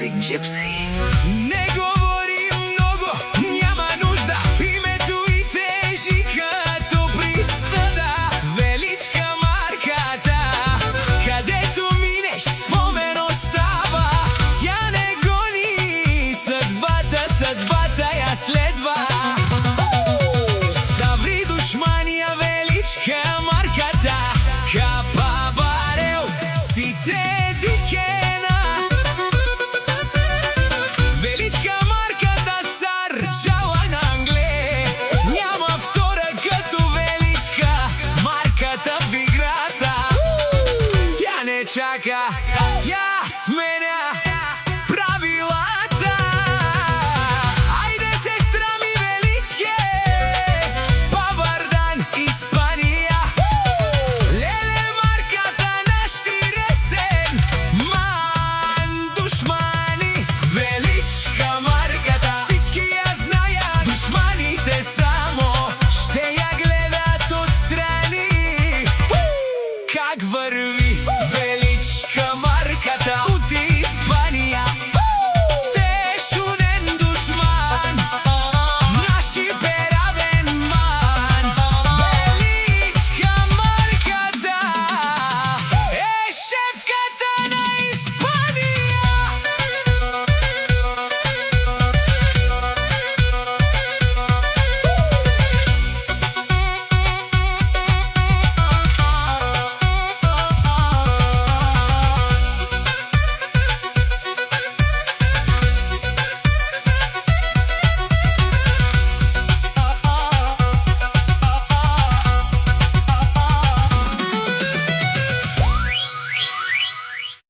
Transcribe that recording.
Toxic Gypsy. Не говори много, няма нужда, името и тежи като присъда. Величка марката, където минеш спомен остава. Тя не гони съдбата я следва. Savri душмания, величка марката, хапа барел, сите дикена. Величка марката, сарджала на англе. Няма втора като величка марката в играта. Тя не чака, тя сменя.